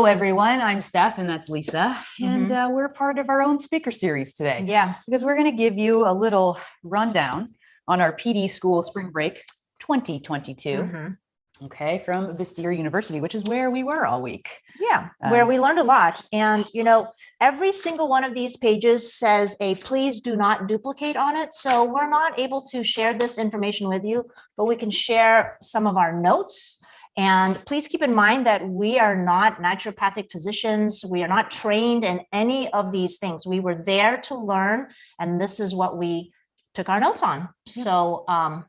everyone. I'm SteF, and that's Lisa, and we're part of our own speaker series today. Yeah, because we're going to give you a little rundown on our PD school spring break 2022. Okay, from Bastyr University, which is where we were all week. Yeah, where we learned a lot. And, you know, every single one of these pages says a please do not duplicate on it. So we're not able to share this information with you, but we can share some of our notes. And please keep in mind that we are not naturopathic physicians. We are not trained in any of these things. We were there to learn, and this is what we took our notes on. Yeah. So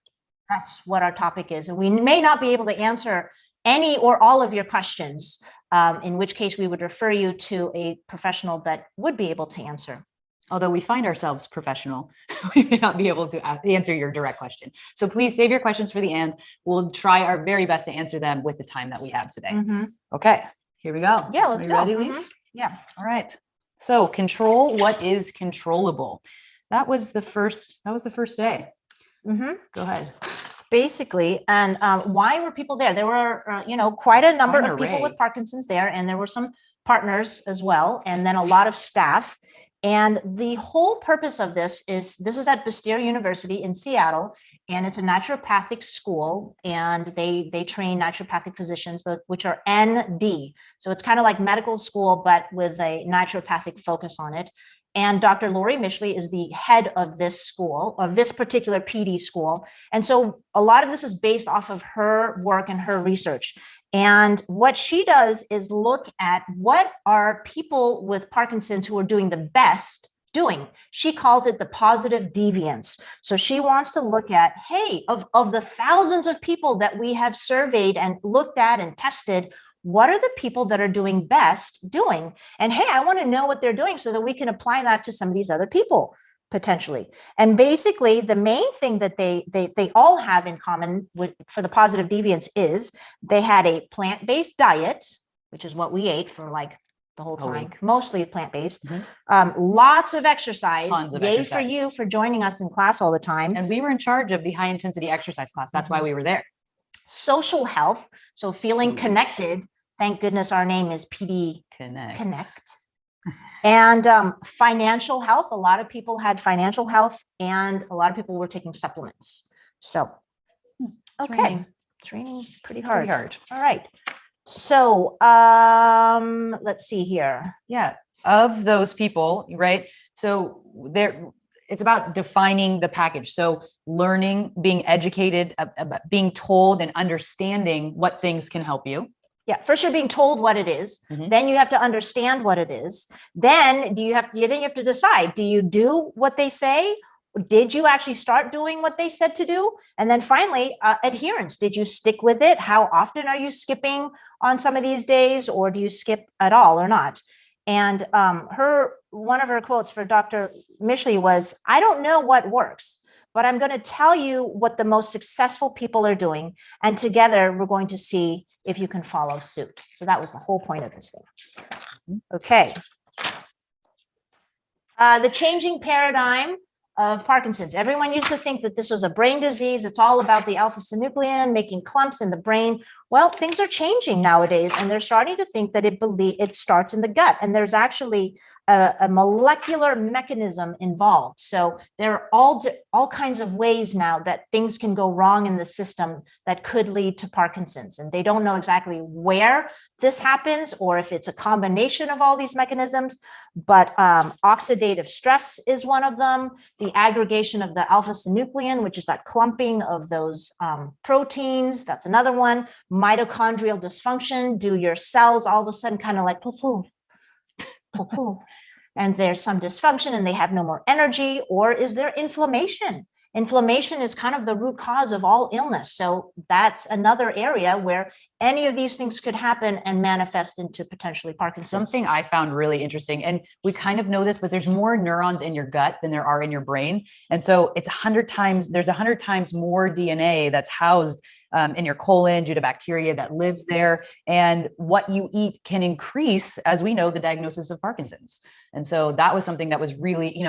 that's what our topic is. And we may not be able to answer any or all of your questions, in which case we would refer you to a professional that would be able to answer. Although we find ourselves professional, we may not be able to answer your direct question. So please save your questions for the end. We'll try our very best to answer them with the time that we have today. Okay, here we go. Yeah, let's go. Ready, Lise? Yeah. All right. So control what is controllable. That was the first day. Go ahead. Basically, and why were people there? There were, you know, quite a number of people with Parkinson's there, and there were some partners as well, and then a lot of staff. And the whole purpose of this is at Bastyr University in Seattle, and it's a naturopathic school, and they train naturopathic physicians, which are ND. So it's kind of like medical school, but with a naturopathic focus on it. And Dr. Lori Mishley is the head of this school, of this particular PD school. And so a lot of this is based off of her work and her research. And what she does is look at what are people with Parkinson's who are doing the best doing. She calls it the positive deviance. So she wants to look at, hey, of the thousands of people that we have surveyed and looked at and tested, what are the people that are doing best doing? And hey, I want to know what they're doing so that we can apply that to some of these other people potentially. And basically the main thing that they all have in common for the positive deviance is they had a plant-based diet, which is what we ate for like the whole time, mostly plant-based, lots of exercise. Yay for you for joining us in class all the time. And we were in charge of the high intensity exercise class. That's why we were there. Social health, so feeling connected. Thank goodness our name is PD Connect. And financial health. A lot of people had financial health, and a lot of people were taking supplements. So, okay, training pretty hard. All right. So let's see here. Yeah, of those people, right? So it's about defining the package. So learning, being educated, being told and understanding what things can help you. Yeah, first you're being told what it is. Then you have to understand what it is. Then you have to decide, do you do what they say? Did you actually start doing what they said to do? And then finally, adherence. Did you stick with it? How often are you skipping on some of these days, or do you skip at all or not? And one of her quotes for Dr. Mishley was, I don't know what works, but I'm going to tell you what the most successful people are doing. And together we're going to see if you can follow suit. So that was the whole point of this thing. Okay. The changing paradigm of Parkinson's. Everyone used to think that this was a brain disease. It's all about the alpha-synuclein making clumps in the brain. Well, things are changing nowadays, and they're starting to think that it starts in the gut. And there's actually a molecular mechanism involved. So there are all kinds of ways now that things can go wrong in the system that could lead to Parkinson's. And they don't know exactly where this happens or if it's a combination of all these mechanisms, but oxidative stress is one of them. The aggregation of the alpha-synuclein, which is that clumping of those proteins, that's another one. Mitochondrial dysfunction. Do your cells all of a sudden kind of like poo-poo, poo-poo, and there's some dysfunction and they have no more energy? Or is there inflammation? Inflammation is kind of the root cause of all illness. So that's another area where any of these things could happen and manifest into potentially Parkinson's. Something I found really interesting, and we kind of know this, but there's more neurons in your gut than there are in your brain. And so it's 100 times, there's 100 times more DNA that's housed in your colon due to bacteria that lives there. And what you eat can increase, as we know, the diagnosis of Parkinson's. And so that was something that was really,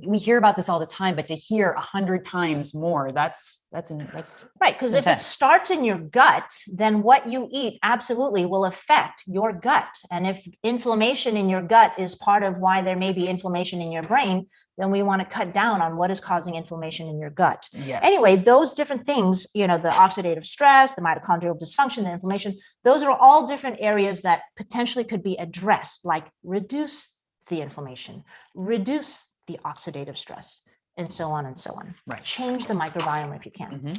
we hear about this all the time, but to hear 100 times more, that's right. Because if it starts in your gut, then what you eat absolutely will affect your gut. And if inflammation in your gut is part of why there may be inflammation in your brain, then we want to cut down on what is causing inflammation in your gut. Yes. Anyway, those different things, the oxidative stress, the mitochondrial dysfunction, the inflammation, those are all different areas that potentially could be addressed, like reduce the inflammation, reduce the oxidative stress, and so on and so on. Right. Change the microbiome if you can.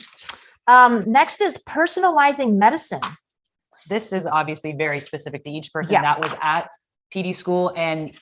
Next is personalizing medicine. This is obviously very specific to each person that was at PD school, and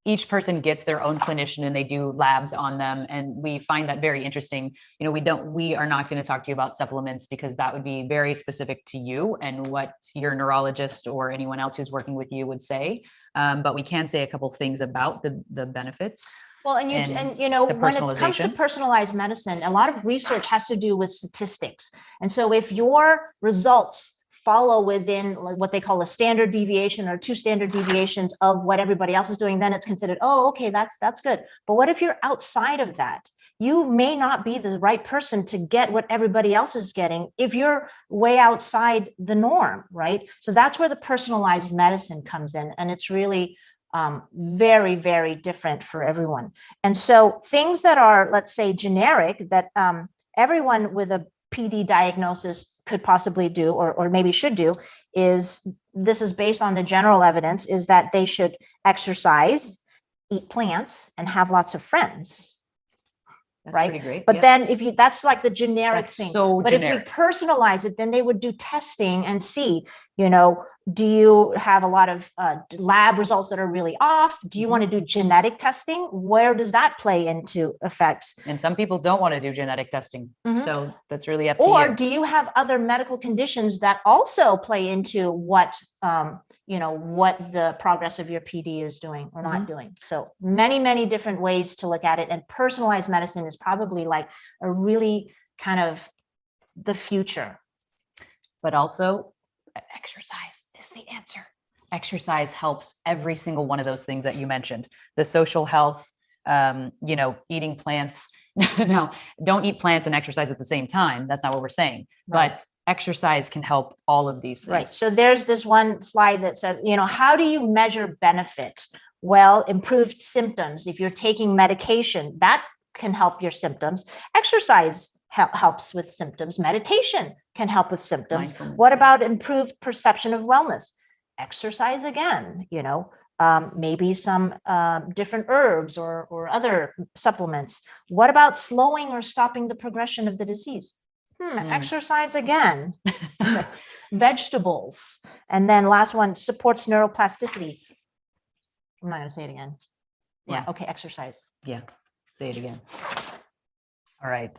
each person gets their own clinician and they do labs on them. And we find that very interesting. We are not going to talk to you about supplements because that would be very specific to you and what your neurologist or anyone else who's working with you would say. But we can say a couple of things about the benefits. Well, and when it comes to personalized medicine, a lot of research has to do with statistics. And so if your results follow within what they call a standard deviation or 2 standard deviations of what everybody else is doing, then it's considered, oh, okay, that's good. But what if you're outside of that? You may not be the right person to get what everybody else is getting if you're way outside the norm, right? So that's where the personalized medicine comes in. And it's really very, very different for everyone. And so things that are, let's say, generic that everyone with a PD diagnosis could possibly do, or maybe should do, is this is based on the general evidence, is that they should exercise, eat plants, and have lots of friends. That's right? Pretty great. But then if you, that's like the generic thing. But generic. If we personalize it, then they would do testing and see, do you have a lot of lab results that are really off? Do you want to do genetic testing? Where does that play into effects? And some people don't want to do genetic testing. So that's really up to you. Or do you have other medical conditions that also play into what, what the progress of your PD is doing or not doing? So many, many different ways to look at it. And personalized medicine is probably like a really kind of the future. But also exercise is the answer. Exercise helps every single one of those things that you mentioned. The social health, eating plants. Now, don't eat plants and exercise at the same time. That's not what we're saying. Right. But exercise can help all of these things. Right. So there's this one slide that says, how do you measure benefit? Well, improved symptoms. If you're taking medication, that can help your symptoms. Exercise helps with symptoms. Meditation can help with symptoms. What about improved perception of wellness? Exercise again, maybe some different herbs or other supplements. What about slowing or stopping the progression of the disease? Exercise again. Vegetables. And then last one, supports neuroplasticity. I'm not going to say it again. Yeah. Okay. Exercise. Yeah. Say it again. All right.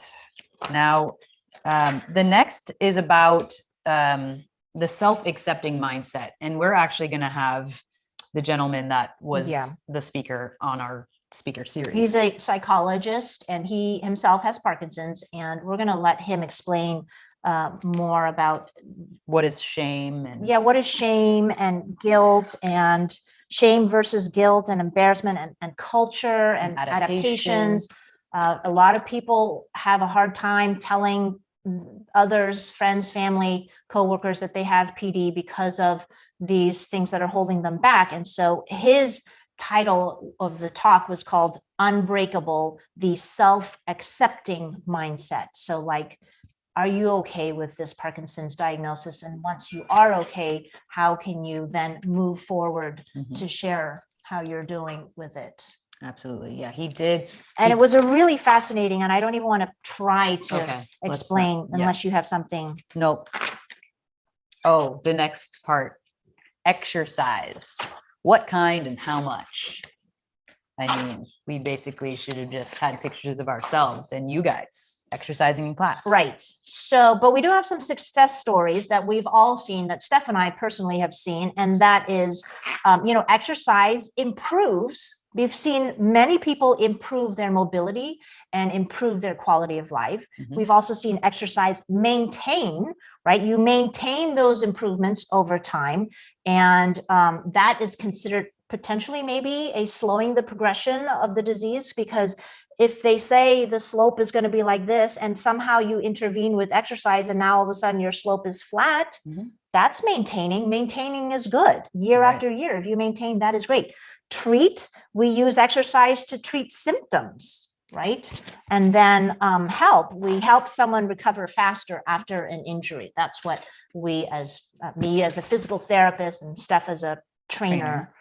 Now, the next is about the self-accepting mindset. And we're actually going to have the gentleman that was the speaker on our speaker series. He's a psychologist and he himself has Parkinson's, and we're going to let him explain more about what is shame and what is shame and guilt, and shame versus guilt and embarrassment and culture and adaptations. A lot of people have a hard time telling others, friends, family, coworkers that they have PD because of these things that are holding them back. And so his title of the talk was called Unbreakable, the Self-Accepting Mindset. So like, are you okay with this Parkinson's diagnosis? And once you are okay, how can you then move forward to share how you're doing with it? Absolutely. Yeah, he did. And it was a really fascinating, and I don't even want to try to explain unless you have something. Nope. Oh, the next part, exercise. What kind and how much? I mean, we basically should have just had pictures of ourselves and you guys exercising in class. Right. So, but we do have some success stories that we've all seen, that SteF and I personally have seen, and that is, exercise improves. We've seen many people improve their mobility and improve their quality of life. We've also seen exercise maintain, right? You maintain those improvements over time. And that is considered potentially maybe a slowing the progression of the disease, because if they say the slope is going to be like this and somehow you intervene with exercise and now all of a sudden your slope is flat, that's maintaining is good year after year. If you maintain, that is great. Treat, we use exercise to treat symptoms, right? And then we help someone recover faster after an injury. That's what we, as me as a physical therapist and SteF as a trainer,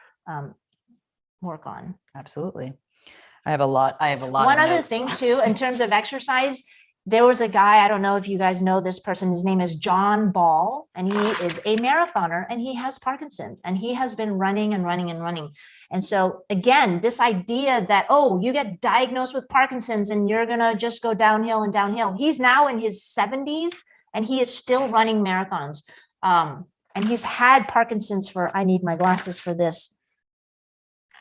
work on. Absolutely. I have a lot. One other thing too, in terms of exercise, there was a guy, I don't know if you guys know this person, his name is John Ball, and he is a marathoner and he has Parkinson's, and he has been running and running and running. And so again, this idea that, oh, you get diagnosed with Parkinson's and you're going to just go downhill and downhill. He's now in his 70s and he is still running marathons. And he's had Parkinson's for, I need my glasses for this,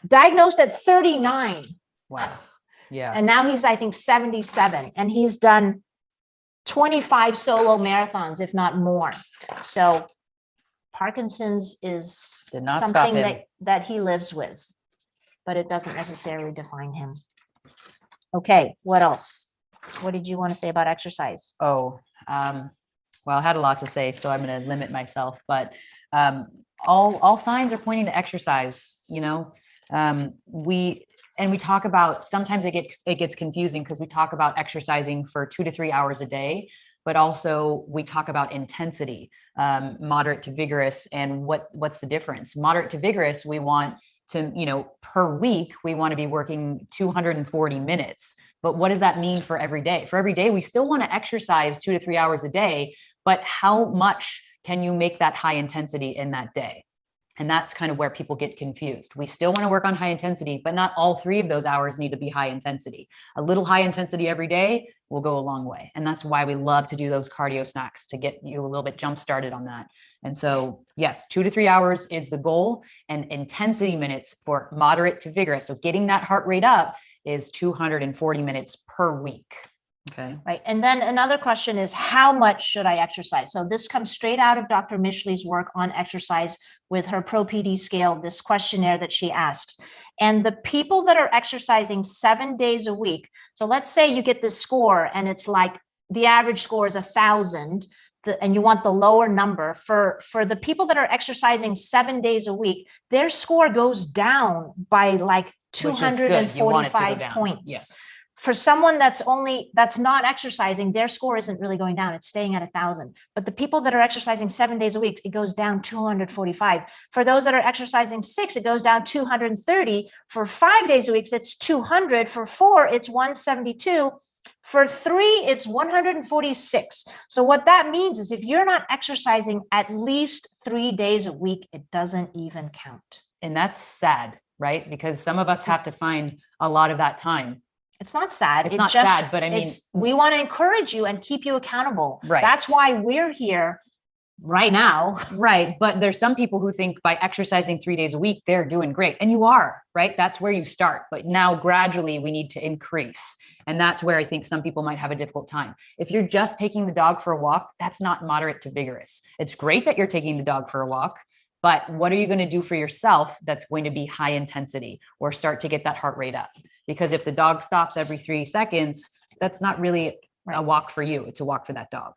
diagnosed at 39. Wow. Yeah. And now he's, I think, 77, and he's done 25 solo marathons, if not more. So Parkinson's is something that he lives with, but it doesn't necessarily define him. Okay, what else? What did you want to say about exercise? Oh, well, I had a lot to say, so I'm going to limit myself, but all signs are pointing to exercise. You know, we talk about, sometimes it gets confusing because we talk about exercising for 2 to 3 hours a day, but also we talk about intensity, moderate to vigorous. And what's the difference? Moderate to vigorous, we want to, you know, per week, we want to be working 240 minutes. But what does that mean for every day? For every day, we still want to exercise 2 to 3 hours a day, but how much can you make that high intensity in that day? And that's kind of where people get confused. We still want to work on high intensity, but not all 3 of those hours need to be high intensity. A little high intensity every day will go a long way. And that's why we love to do those cardio snacks to get you a little bit jump started on that. And so yes, 2 to 3 hours is the goal, and intensity minutes for moderate to vigorous. So getting that heart rate up is 240 minutes per week. Okay. Right. And then another question is, how much should I exercise? So this comes straight out of Dr. Mishley's work on exercise with her Pro-PD scale, this questionnaire that she asks. And the people that are exercising 7 days a week, so let's say you get this score and it's like the average score is 1,000, and you want the lower number. For the people that are exercising 7 days a week, their score goes down by like 245 points. Yes. For someone that's not exercising, their score isn't really going down. It's staying at 1,000. But the people that are exercising 7 days a week, it goes down 245. For those that are exercising 6, it goes down 230. For 5 days a week, it's 200. For 4, it's 172. For 3, it's 146. So what that means is if you're not exercising at least 3 days a week, it doesn't even count. And that's sad, right? Because some of us have to find a lot of that time. It's not sad. It's not sad, but I mean, we want to encourage you and keep you accountable. Right. That's why we're here right now. Right. But there's some people who think by exercising 3 days a week, they're doing great. And you are, right? That's where you start. But now gradually we need to increase. And that's where I think some people might have a difficult time. If you're just taking the dog for a walk, that's not moderate to vigorous. It's great that you're taking the dog for a walk, but what are you going to do for yourself that's going to be high intensity or start to get that heart rate up? Because if the dog stops every 3 seconds, that's not really a walk for you. It's a walk for that dog,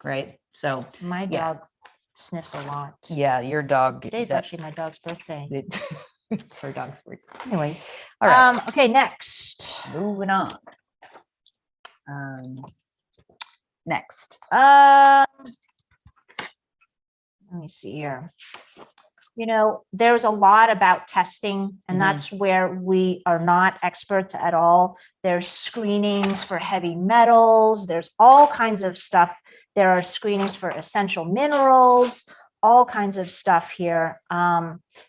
right? So my dog sniffs a lot. Yeah, your dog. Today's actually my dog's birthday. It's her dog's birthday. Anyways, all right. Okay, next. Moving on. Next. Let me see here. You know, there's a lot about testing, and that's where we are not experts at all. There's screenings for heavy metals. There's all kinds of stuff. There are screenings for essential minerals, all kinds of stuff here.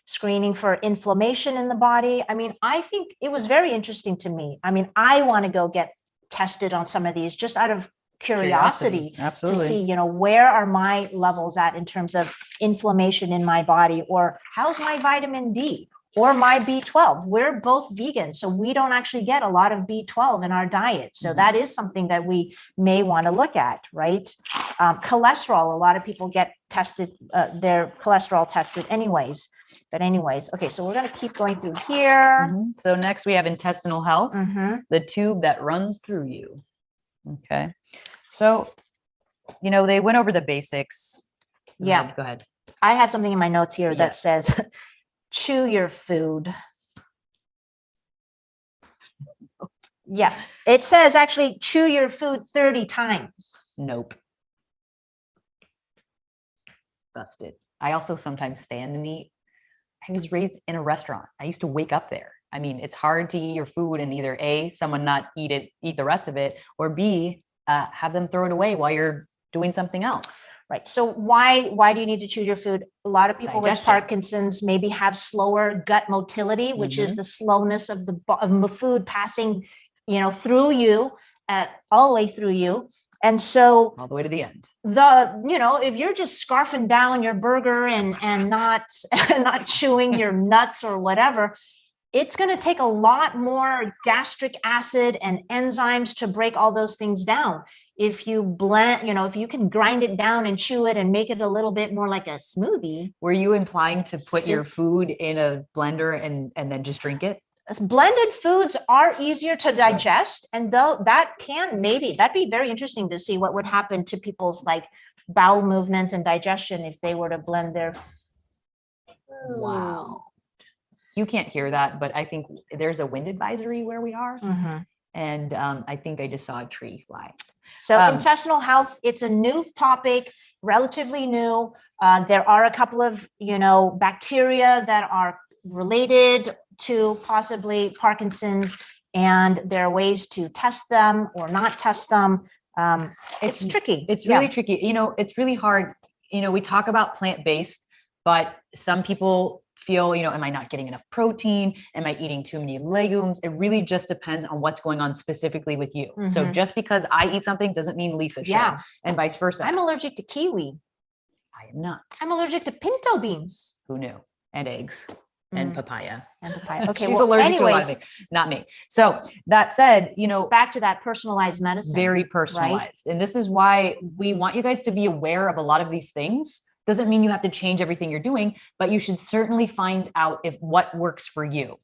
Screening for inflammation in the body. I mean, I think it was very interesting to me. I mean, I want to go get tested on some of these just out of curiosity. Absolutely. To see, you know, where are my levels at in terms of inflammation in my body, or how's my vitamin D or my B12. We're both vegan, so we don't actually get a lot of B12 in our diet. So that is something that we may want to look at, right? Cholesterol, a lot of people get tested, their cholesterol tested anyways. But anyways, okay, so we're going to keep going through here. So next we have intestinal health, the tube that runs through you. Okay. So, you know, they went over the basics. Go ahead. I have something in my notes here that says, chew your food. Yeah, it says actually chew your food 30 times. Nope. Busted. I also sometimes stand and eat. I was raised in a restaurant. I used to wake up there. I mean, it's hard to eat your food and either A, someone not eat the rest of it, or B, have them throw it away while you're doing something else. Right. So why do you need to chew your food? A lot of people with Parkinson's maybe have slower gut motility, which is the slowness of the food passing, you know, through you, all the way through you. And so all the way to the end. You know, if you're just scarfing down your burger and not chewing your nuts or whatever, it's going to take a lot more gastric acid and enzymes to break all those things down. If you blend, you know, if you can grind it down and chew it and make it a little bit more like a smoothie. Were you implying to put your food in a blender and then just drink it? Blended foods are easier to digest, and though that can that'd be very interesting to see what would happen to people's like bowel movements and digestion if they were to blend their food. Wow. You can't hear that, but I think there's a wind advisory where we are. And I think I just saw a tree fly. So intestinal health, it's a new topic, relatively new. There are a couple of, you know, bacteria that are related to possibly Parkinson's, and there are ways to test them or not test them. It's tricky. It's really tricky. You know, it's really hard. You know, we talk about plant-based, but some people feel, you know, am I not getting enough protein? Am I eating too many legumes? It really just depends on what's going on specifically with you. So just because I eat something doesn't mean Lisa should, and vice versa. I'm allergic to kiwi. I am not. I'm allergic to pinto beans. Who knew? And eggs. And papaya. Okay, she's allergic to a lot of things. Not me. So that said, you know, back to that personalized medicine. Very personalized. Right? And this is why we want you guys to be aware of a lot of these things. Doesn't mean you have to change everything you're doing, but you should certainly find out if what works for you.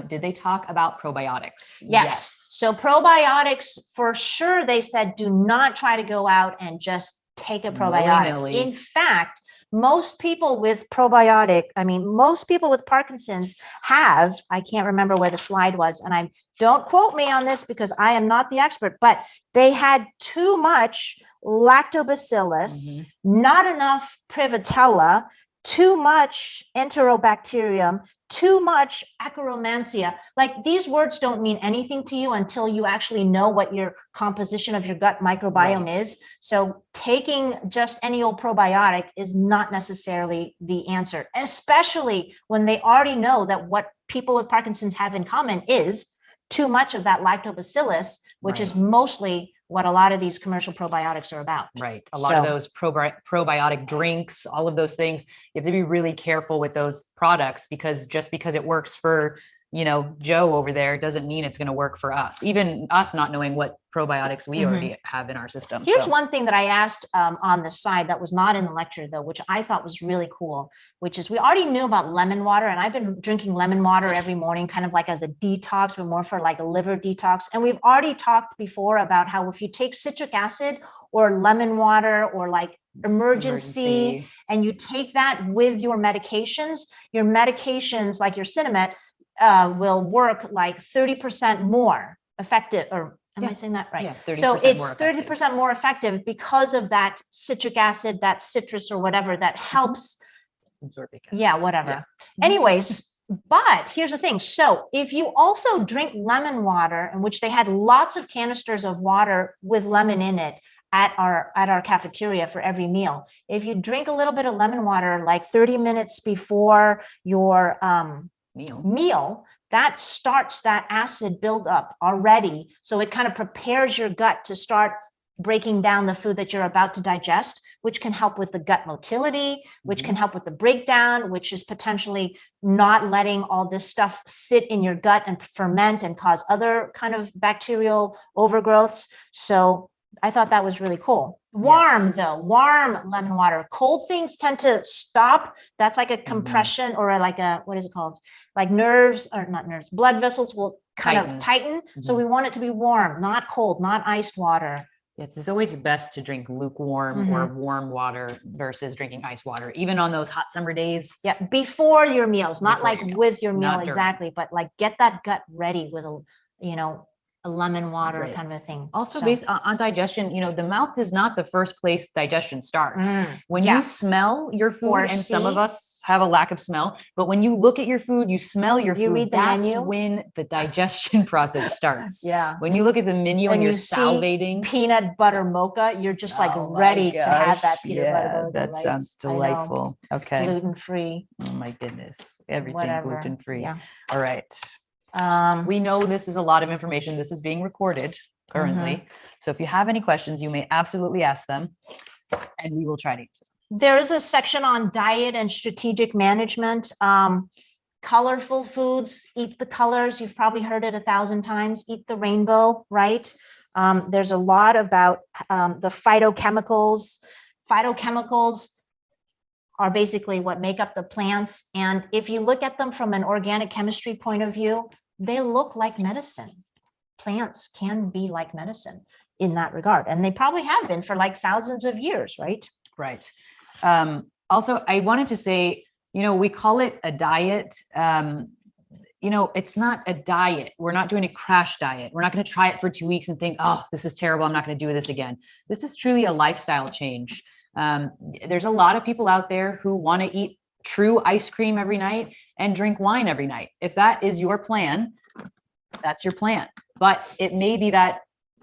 Did they talk about probiotics? Yes. So probiotics, for sure, they said, do not try to go out and just take a probiotic. In fact, most people with most people with Parkinson's have, I can't remember where the slide was, and don't quote me on this because I am not the expert, but they had too much lactobacillus, not enough Prevotella, too much Enterobacterium, too much Akkermansia. Like, these words don't mean anything to you until you actually know what your composition of your gut microbiome is. So taking just any old probiotic is not necessarily the answer, especially when they already know that what people with Parkinson's have in common is too much of that lactobacillus, which is mostly what a lot of these commercial probiotics are about. Right. A lot of those probiotic drinks, all of those things, you have to be really careful with those products, because just because it works for, you know, Joe over there doesn't mean it's going to work for us. Even us not knowing what probiotics we already have in our system. Here's one thing that I asked on the side that was not in the lecture though, which I thought was really cool, which is we already knew about lemon water, and I've been drinking lemon water every morning, kind of like as a detox, but more for like a liver detox. And we've already talked before about how if you take citric acid or lemon water or like emergency, and you take that with your medications like your Cinemet will work like 30% more effective, or am I saying that right? Yeah, so it's 30% more effective because of that citric acid, that citrus or whatever that helps. Yeah, whatever. Anyways, but here's the thing. So if you also drink lemon water, in which they had lots of canisters of water with lemon in it at our cafeteria for every meal, if you drink a little bit of lemon water like 30 minutes before your meal, that starts that acid buildup already. So it kind of prepares your gut to start breaking down the food that you're about to digest, which can help with the gut motility, which can help with the breakdown, which is potentially not letting all this stuff sit in your gut and ferment and cause other kind of bacterial overgrowths. So I thought that was really cool. Warm though, warm lemon water. Cold things tend to stop. That's like a compression or like a, what is it called? Like nerves, or not nerves, blood vessels will kind of tighten. So we want it to be warm, not cold, not iced water. Yes, it's always best to drink lukewarm or warm water versus drinking ice water, even on those hot summer days. Yeah, before your meals, not like with your meal exactly, but like get that gut ready with a, you know, a lemon water kind of a thing. Also based on digestion, you know, the mouth is not the first place digestion starts. When you smell your food, and some of us have a lack of smell, but when you look at your food, you smell your food, read the menu, when the digestion process starts. When you look at the menu and you're salivating. Peanut butter mocha, you're just like ready to have that peanut butter mocha. That sounds delightful. Okay. Gluten-free. Oh my goodness. Everything gluten-free. Yeah. All right. We know this is a lot of information. This is being recorded currently. So if you have any questions, you may absolutely ask them and we will try to answer. There is a section on diet and strategic management. Colorful foods, eat the colors. You've probably heard it 1,000 times, eat the rainbow, right? There's a lot about the phytochemicals. Phytochemicals are basically what make up the plants. And if you look at them from an organic chemistry point of view, they look like medicine. Plants can be like medicine in that regard. And they probably have been for like thousands of years, right? Right. Also, I wanted to say, you know, we call it a diet. You know, it's not a diet. We're not doing a crash diet. We're not going to try it for 2 weeks and think, oh, this is terrible, I'm not going to do this again. This is truly a lifestyle change. There's a lot of people out there who want to eat true ice cream every night and drink wine every night. If that is your plan, that's your plan. But it may be that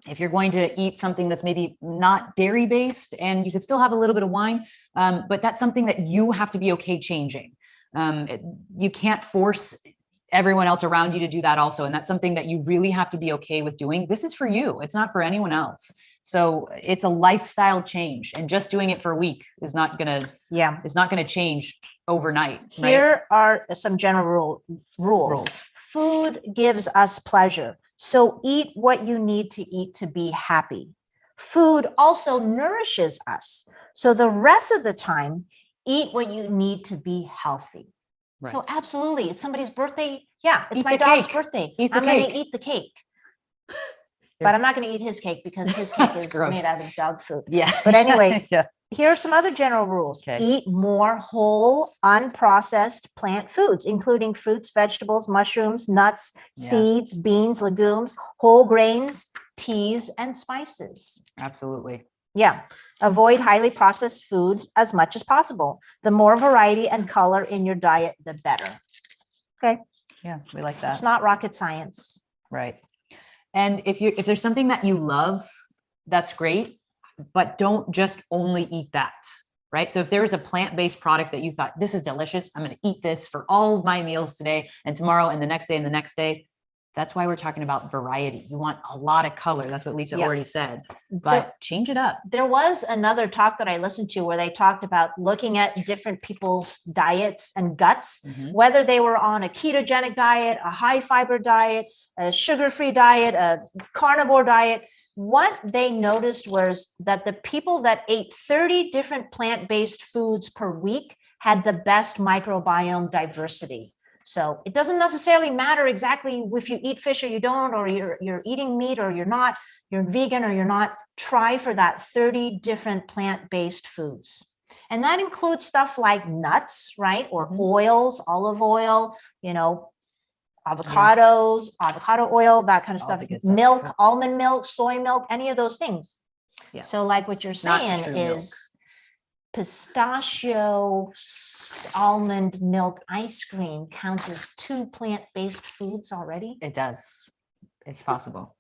if you're going to eat something that's maybe not dairy based and you could still have a little bit of wine, but that's something that you have to be okay changing. You can't force everyone else around you to do that also. And that's something that you really have to be okay with doing. This is for you. It's not for anyone else. So it's a lifestyle change, and just doing it for a week is not going to, it's not going to change overnight. Here are some general rules. Food gives us pleasure. So eat what you need to eat to be happy. Food also nourishes us. So the rest of the time, eat what you need to be healthy. Right. So absolutely, it's somebody's birthday. Yeah, it's my dog's birthday. I'm going to eat the cake. But I'm not going to eat his cake because his cake is made out of dog food. Yeah. But anyway, here are some other general rules. Eat more whole, unprocessed plant foods, including fruits, vegetables, mushrooms, nuts, seeds, beans, legumes, whole grains, teas, and spices. Absolutely. Yeah. Avoid highly processed foods as much as possible. The more variety and color in your diet, the better. Okay. Yeah, we like that. It's not rocket science. Right. And if there's something that you love, that's great, but don't just only eat that, right? So if there is a plant-based product that you thought, this is delicious, I'm going to eat this for all of my meals today and tomorrow and the next day and the next day. That's why we're talking about variety. You want a lot of color. That's what Lisa already said, but change it up. There was another talk that I listened to where they talked about looking at different people's diets and guts, whether they were on a ketogenic diet, a high fiber diet, a sugar-free diet, a carnivore diet. What they noticed was that the people that ate 30 different plant-based foods per week had the best microbiome diversity. So it doesn't necessarily matter exactly if you eat fish or you don't, or you're eating meat or you're not, you're vegan or you're not. Try for that 30 different plant-based foods. And that includes stuff like nuts, right? Or oils, olive oil, you know, avocados, avocado oil, that kind of stuff, milk, almond milk, soy milk, any of those things. So like what you're saying is pistachio almond milk ice cream counts as 2 plant-based foods already? It does. It's possible.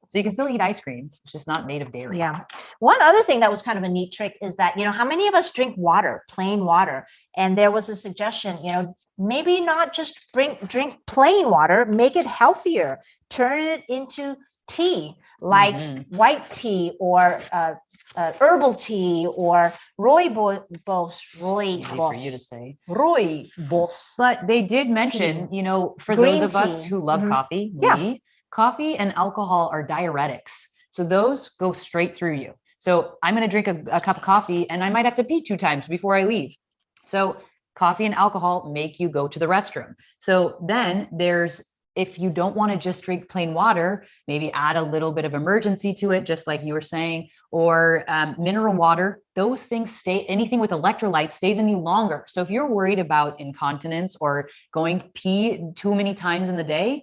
So you can still eat ice cream. It's just not made of dairy. Yeah. One other thing that was kind of a neat trick is that, you know, how many of us drink water, plain water? And there was a suggestion, you know, maybe not just drink plain water, make it healthier, turn it into tea, like white tea or herbal tea or rooibos. Easy for you to say. Rooibos. But they did mention, you know, for those of us who love coffee, coffee and alcohol are diuretics. So those go straight through you. So I'm going to drink a cup of coffee and I might have to pee 2 times before I leave. So coffee and alcohol make you go to the restroom. So then if you don't want to just drink plain water, maybe add a little bit of emergency to it, just like you were saying, or mineral water. Those things anything with electrolytes stays in you longer. So if you're worried about incontinence or going pee too many times in the day,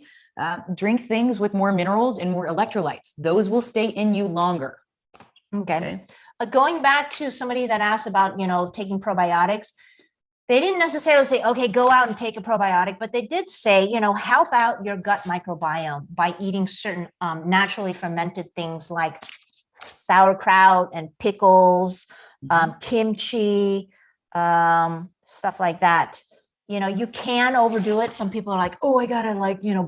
drink things with more minerals and more electrolytes. Those will stay in you longer. Okay. Going back to somebody that asked about, taking probiotics, they didn't necessarily say, okay, go out and take a probiotic, but they did say, help out your gut microbiome by eating certain naturally fermented things like sauerkraut and pickles, kimchi, stuff like that. You can overdo it. Some people are like, oh, I gotta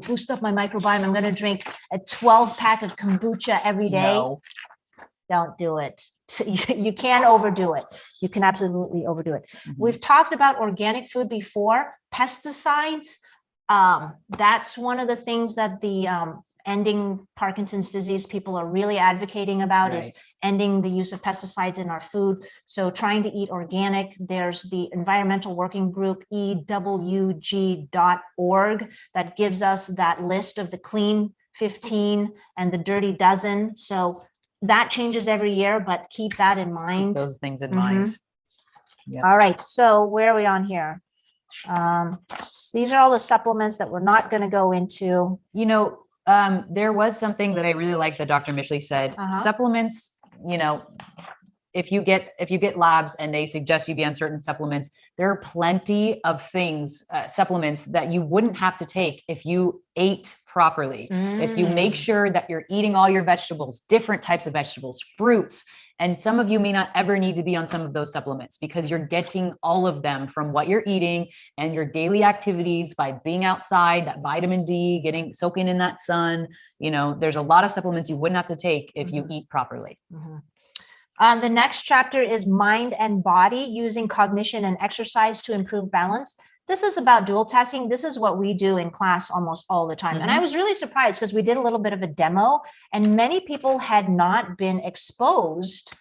boost up my microbiome. I'm gonna drink a 12-pack of kombucha every day. No. Don't do it. You can overdo it. You can absolutely overdo it. We've talked about organic food before. Pesticides, that's one of the things that the ending Parkinson's disease people are really advocating about, is ending the use of pesticides in our food. So trying to eat organic. There's the environmental working group, EWG.org, that gives us that list of the clean 15 and the dirty dozen. So that changes every year, but keep that in mind. Keep those things in mind. Yep. All right. So where are we on here? These are all the supplements that we're not going to go into. There was something that I really liked that Dr. Mishley said. Supplements, if you get labs and they suggest you be on certain supplements, there are plenty of supplements that you wouldn't have to take if you ate properly. If you make sure that you're eating all your vegetables, different types of vegetables, fruits, and some of you may not ever need to be on some of those supplements because you're getting all of them from what you're eating and your daily activities by being outside, that vitamin D, soaking in that sun. There's a lot of supplements you wouldn't have to take if you eat properly. The next chapter is mind and body, using cognition and exercise to improve balance. This is about dual tasking. This is what we do in class almost all the time. And I was really surprised because we did a little bit of a demo and many people had not been exposed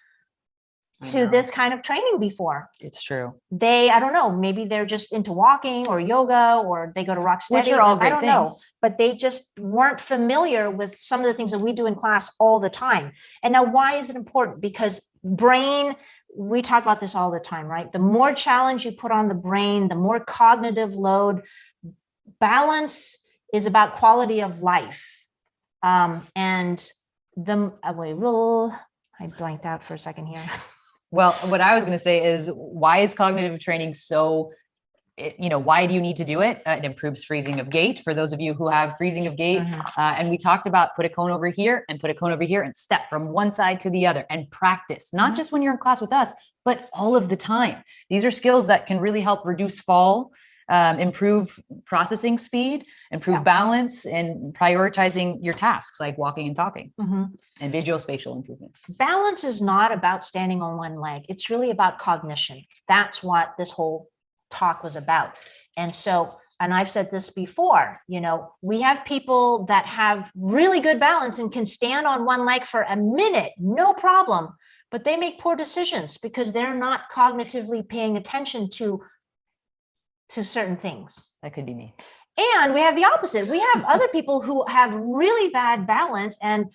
to this kind of training before. It's true. I don't know, maybe they're just into walking or yoga, or they go to Rocksteady. Which are all great things. I don't know, but they just weren't familiar with some of the things that we do in class all the time. And now, why is it important? Because brain, we talk about this all the time, right? The more challenge you put on the brain, the more cognitive load. Balance is about quality of life. I blanked out for a second here. Well, what I was going to say is, why is cognitive training why do you need to do it? It improves freezing of gait for those of you who have freezing of gait. And we talked about put a cone over here and put a cone over here and step from one side to the other and practice, not just when you're in class with us, but all of the time. These are skills that can really help reduce fall, improve processing speed, improve balance, and prioritizing your tasks like walking and talking, and visuospatial improvements. Balance is not about standing on one leg. It's really about cognition. That's what this whole talk was about. And I've said this before, we have people that have really good balance and can stand on one leg for a minute, no problem, but they make poor decisions because they're not cognitively paying attention to certain things. That could be me. And we have the opposite. We have other people who have really bad balance and,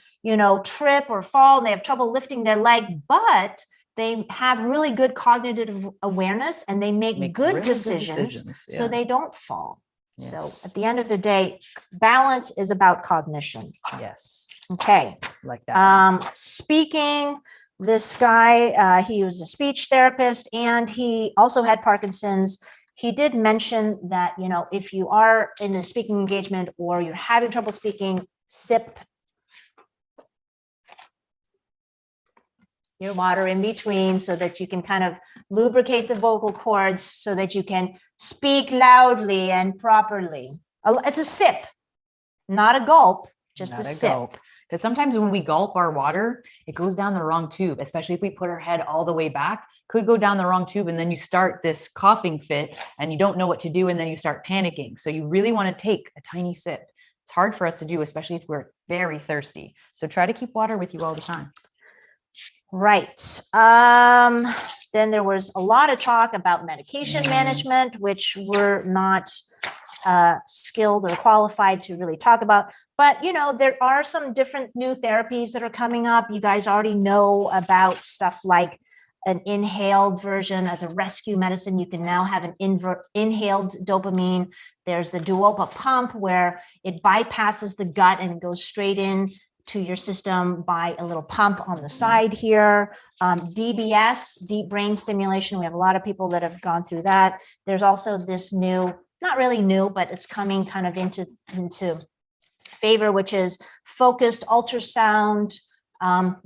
trip or fall, and they have trouble lifting their leg, but they have really good cognitive awareness and they make good really decisions, so they don't fall. Yes. So at the end of the day, balance is about cognition. Yes. Okay. Like that. Speaking, this guy, he was a speech therapist and he also had Parkinson's. He did mention that, if you are in a speaking engagement or you're having trouble speaking, sip your water in between so that you can kind of lubricate the vocal cords so that you can speak loudly and properly. It's a sip, not a gulp, just a sip. Because sometimes when we gulp our water, it goes down the wrong tube, especially if we put our head all the way back, could go down the wrong tube. And then you start this coughing fit and you don't know what to do. And then you start panicking. So you really want to take a tiny sip. It's hard for us to do, especially if we're very thirsty. So try to keep water with you all the time. Right. Then there was a lot of talk about medication management, which we're not skilled or qualified to really talk about. But, you know, there are some different new therapies that are coming up. You guys already know about stuff like an inhaled version as a rescue medicine. You can now have an inhaled dopamine. There's the Duopa pump, where it bypasses the gut and goes straight in to your system by a little pump on the side here. DBS, deep brain stimulation. We have a lot of people that have gone through that. There's also this new, not really new, but it's coming kind of into favor, which is focused ultrasound.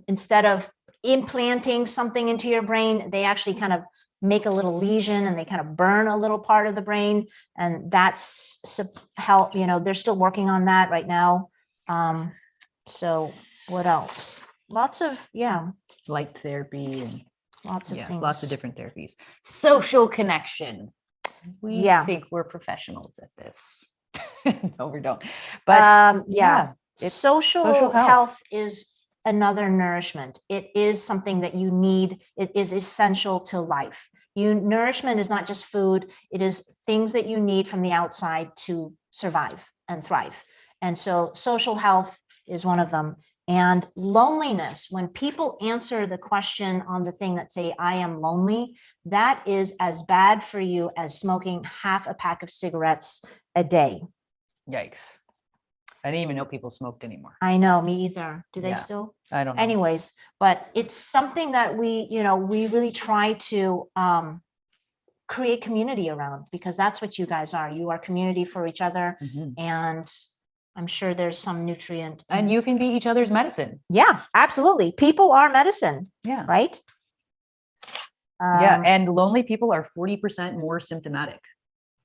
Instead of implanting something into your brain, they actually kind of make a little lesion and they kind of burn a little part of the brain. And that's help, you know, they're still working on that right now. So what else? Lots of, light therapy and lots of things. Lots of different therapies. Social connection. We think we're professionals at this. No, we don't. But social health is another nourishment. It is something that you need. It is essential to life. Nourishment is not just food. It is things that you need from the outside to survive and thrive. And so social health is one of them. And loneliness, when people answer the question on the thing that say, I am lonely, that is as bad for you as smoking half a pack of cigarettes a day. Yikes. I didn't even know people smoked anymore. I know, me either. Do they still? I don't know. Anyways, but it's something that we really try to create community around, because that's what you guys are. You are community for each other. And I'm sure there's some nutrient. And you can be each other's medicine. Yeah, absolutely. People are medicine. Yeah. Right? And lonely people are 40% more symptomatic.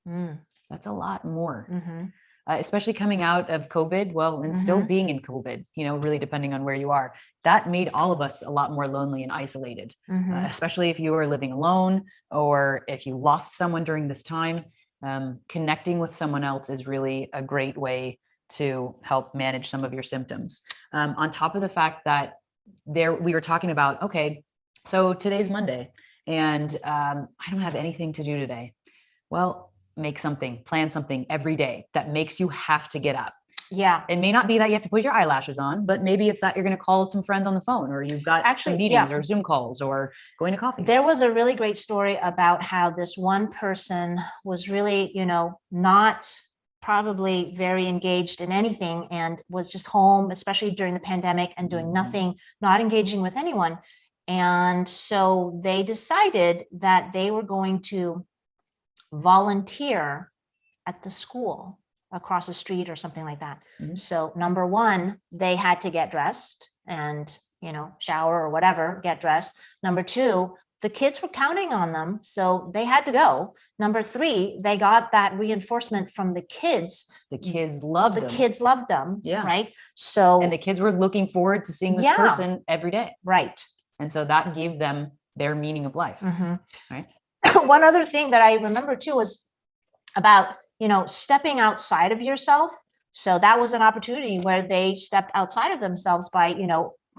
That's a lot more. Especially coming out of COVID, and still being in COVID, really depending on where you are. That made all of us a lot more lonely and isolated, especially if you were living alone or if you lost someone during this time. Connecting with someone else is really a great way to help manage some of your symptoms. On top of the fact that we were talking about, okay, so today's Monday and I don't have anything to do today. Well, make something, plan something every day that makes you have to get up. Yeah. It may not be that you have to put your eyelashes on, but maybe it's that you're going to call some friends on the phone, or you've got some meetings or Zoom calls or going to coffee. There was a really great story about how this one person was really, not probably very engaged in anything and was just home, especially during the pandemic, and doing nothing, not engaging with anyone. And so they decided that they were going to volunteer at the school across the street or something like that. So number one, they had to get dressed and, shower or whatever, get dressed. Number two, the kids were counting on them, so they had to go. Number three, they got that reinforcement from the kids. The kids loved them. The kids loved them. Yeah. Right. So, and the kids were looking forward to seeing this person every day. Right. And so that gave them their meaning of life. Right. One other thing that I remember too was about, stepping outside of yourself. So that was an opportunity where they stepped outside of themselves by,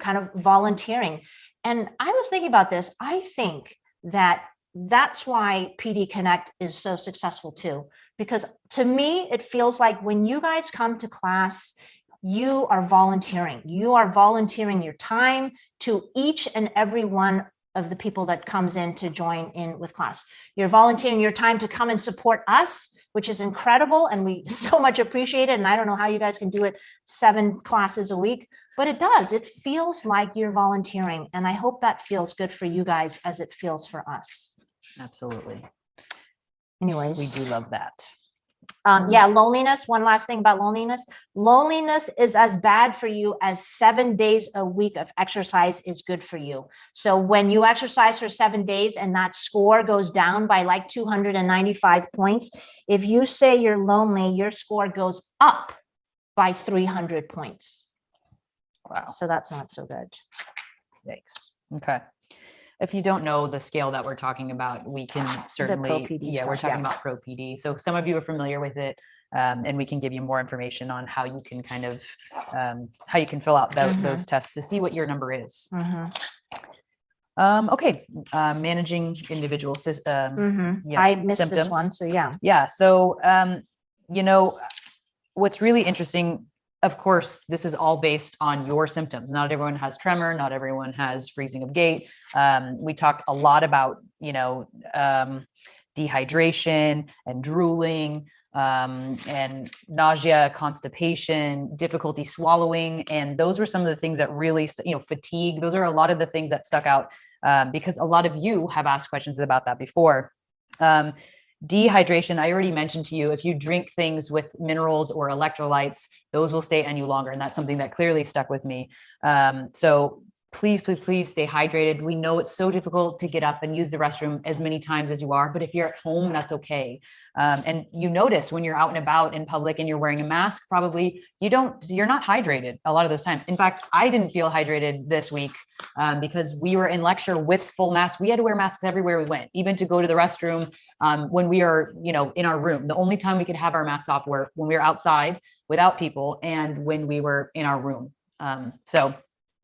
kind of volunteering. And I was thinking about this. I think that that's why PD Connect is so successful too, because to me, it feels like when you guys come to class, you are volunteering. You are volunteering your time to each and every one of the people that comes in to join in with class. You're volunteering your time to come and support us, which is incredible. And we so much appreciate it. And I don't know how you guys can do it 7 classes a week, but it does. It feels like you're volunteering. And I hope that feels good for you guys as it feels for us. Absolutely. Anyways. We do love that. Loneliness. One last thing about loneliness. Loneliness is as bad for you as 7 days a week of exercise is good for you. So when you exercise for 7 days and that score goes down by like 295 points, if you say you're lonely, your score goes up by 300 points. Wow. So that's not so good. Yikes. Okay. If you don't know the scale that we're talking about, we can certainly, we're talking about Pro PD. So some of you are familiar with it, and we can give you more information on how you can kind of, how you can fill out those tests to see what your number is. Okay. Managing individual I missed symptoms. this one. So yeah. Yeah. So, you know, what's really interesting, of course, this is all based on your symptoms. Not everyone has tremor. Not everyone has freezing of gait. We talked a lot about, dehydration and drooling, and nausea, constipation, difficulty swallowing. And those were some of the things that really, fatigue. Those are a lot of the things that stuck out, because a lot of you have asked questions about that before. Dehydration, I already mentioned to you, if you drink things with minerals or electrolytes, those will stay on you longer. And that's something that clearly stuck with me. So please, please, please stay hydrated. We know it's so difficult to get up and use the restroom as many times as you are, but if you're at home, that's okay. And you notice when you're out and about in public and you're wearing a mask, probably you're not hydrated a lot of those times. In fact, I didn't feel hydrated this week, because we were in lecture with full masks. We had to wear masks everywhere we went, even to go to the restroom. When we are, in our room, the only time we could have our masks off were when we were outside without people and when we were in our room. So